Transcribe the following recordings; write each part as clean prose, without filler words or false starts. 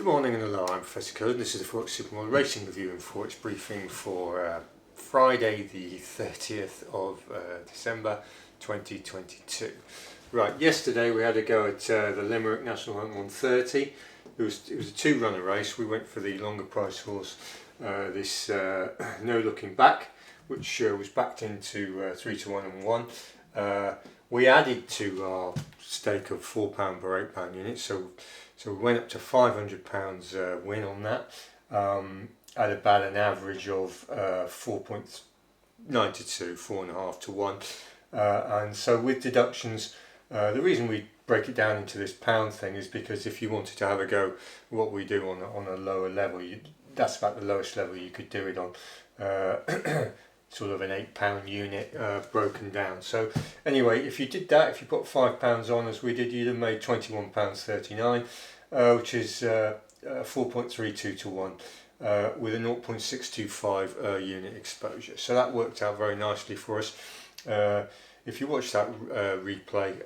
Good morning and hello, I'm Professor Code and this is the Forex Supermodel Racing Review and Forex Briefing for Friday the 30th of December 2022. Right, yesterday we had a go at the Limerick National Hunt 130. It was a two-runner race. We went for the longer price horse, this No Looking Back, which was backed into 3 to 1 and 1. We added to our stake of £4 per £8 unit, so we went up to £500 win on that, at about an average of 4.92, 4.5 to 1. And so with deductions, the reason we break it down into this pound thing is because if you wanted to have a go, what we do on a lower level, that's about the lowest level you could do it on. Sort of an £8 unit broken down. So anyway, if you did that, if you put £5 on as we did, you'd have made £21.39, which is 4.32 to 1 with a 0.625 unit exposure. So that worked out very nicely for us. If you watch that replay,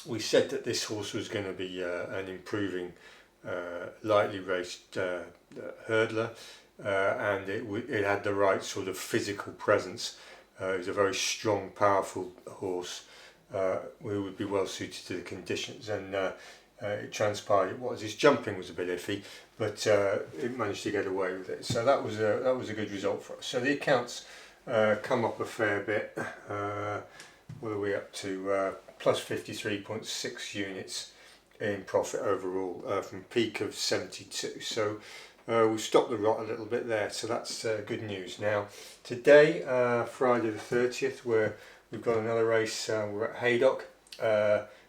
we said that this horse was going to be an improving, lightly raced hurdler. And it had the right sort of physical presence. It was a very strong, powerful horse who would be well suited to the conditions, and it transpired it was. His jumping was a bit iffy, but it managed to get away with it. So that was a good result for us. So the accounts come up a fair bit. What are we up to? Plus 53.6 units in profit overall from peak of 72. So we've stopped the rot a little bit there, so that's good news. Now, today, Friday the 30th, we've got another race. We're at Haydock,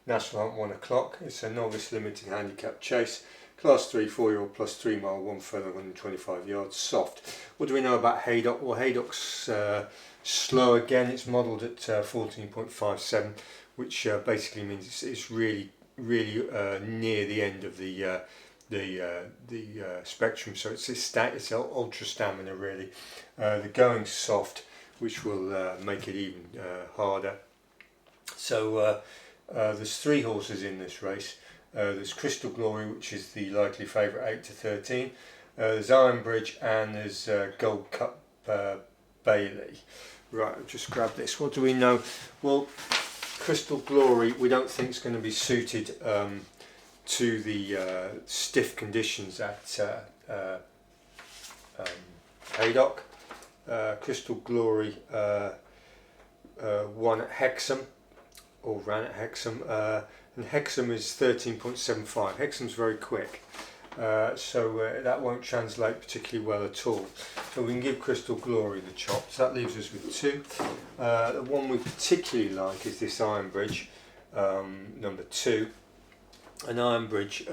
National Hunt 1 o'clock. It's a novice limited handicap chase, class 3, 4-year-old plus 3 mile, 1 furlong, 125 yards, soft. What do we know about Haydock? Well, Haydock's slow again. It's modelled at 14.57, which basically means it's really near the end of the spectrum, so it's ultra stamina really. The going's soft, which will make it even harder. So there's 3 horses in this race. There's Crystal Glory, which is the likely favourite, 8 to 13. There's Iron Bridge, and there's Gold Cup Bailey. Right, I'll just grab this. What do we know? Well, Crystal Glory we don't think is going to be suited to the stiff conditions at Haydock. Crystal Glory won at Hexham, or ran at Hexham, and Hexham is 13.75. Hexham's very quick, so that won't translate particularly well at all. So we can give Crystal Glory the chop. So that leaves us with 2. The one we particularly like is this Iron Bridge, number 2. An Iron Bridge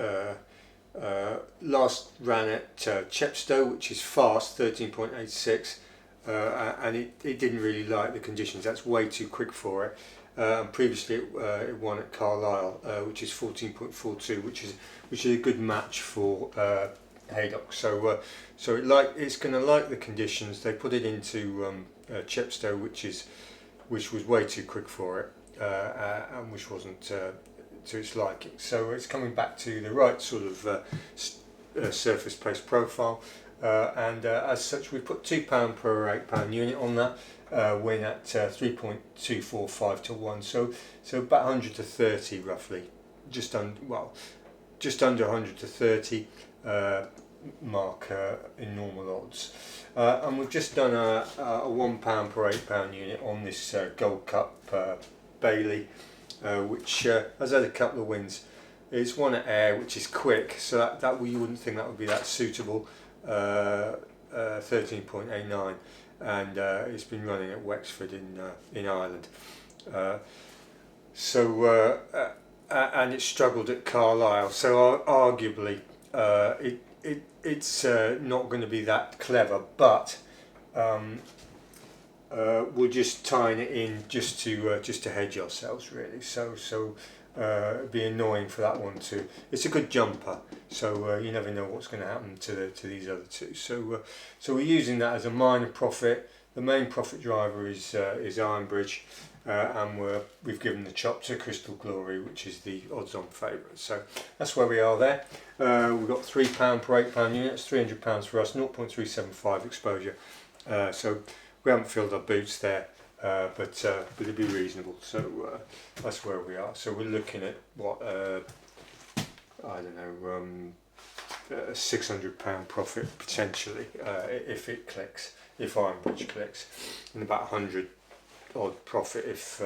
last ran at Chepstow, which is fast, 13.86, and it didn't really like the conditions. That's way too quick for it. And previously it won at Carlisle, which is 14.42, which is a good match for Haydock. So it's going to like the conditions. They put it into Chepstow, which was way too quick for it, and which wasn't to its liking. So it's coming back to the right sort of surface pace profile, and as such we put £2 per £8 unit on that, win at 3.245 to 1, so about 100 to 30 roughly, just under 100 to 30 mark in normal odds. And we've just done a £1 per £8 unit on this Gold Cup Bailey, which has had a couple of wins. It's won at Ayr, which is quick, so that you wouldn't think that would be that suitable. 13.89, and it's been running at Wexford in Ireland. And it struggled at Carlisle, so arguably it's not going to be that clever, but we're just tying it in just to hedge ourselves really. So it'd be annoying for that one too. It's a good jumper, so you never know what's going to happen to these other 2. So we're using that as a minor profit. The main profit driver is Iron Bridge, and we've given the chop to Crystal Glory, which is the odds-on favourite. So that's where we are there. We've got £3 per £8 unit. It's £300 for us, 0.375 exposure. So we haven't filled our boots there, but it'd be reasonable. So that's where we are. So we're looking at what I don't know, £600 profit potentially if it clicks, if Ironbridge clicks, and about 100 odd profit if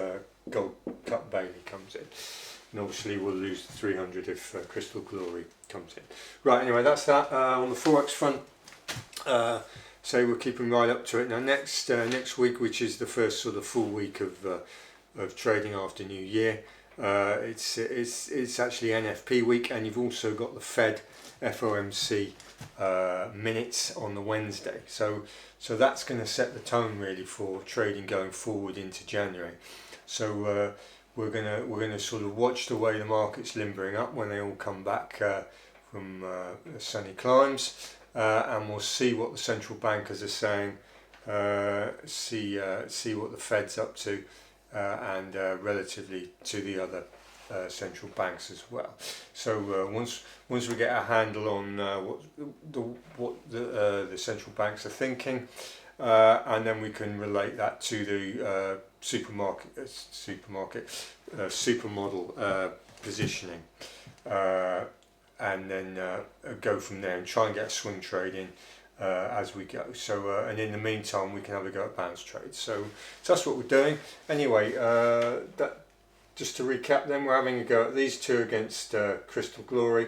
Gold Cup Bailey comes in, and obviously we'll lose the 300 if Crystal Glory comes in. Right, anyway, that's that on the Forex front. So we're keeping right up to it now. Next week, which is the first sort of full week of trading after New Year, it's actually NFP week, and you've also got the Fed FOMC minutes on the Wednesday. So that's going to set the tone really for trading going forward into January. So we're gonna sort of watch the way the market's limbering up when they all come back from sunny climes, and we'll see what the central bankers are saying, see what the Fed's up to, and relatively to the other central banks as well. So once we get a handle on what the central banks are thinking, and then we can relate that to the supermodel positioning, and then go from there and try and get a swing trade in as we go. So and in the meantime we can have a go at bounce trades. So that's what we're doing. Anyway, just to recap, then we're having a go at these two against Crystal Glory,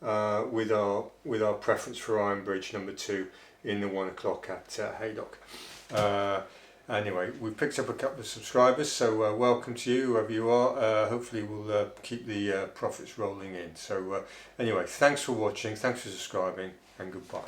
with our preference for Ironbridge number 2 in the 1 o'clock at Haydock. Anyway, we've picked up a couple of subscribers, so welcome to you, whoever you are. Hopefully we'll keep the profits rolling in. So anyway, thanks for watching, thanks for subscribing, and goodbye.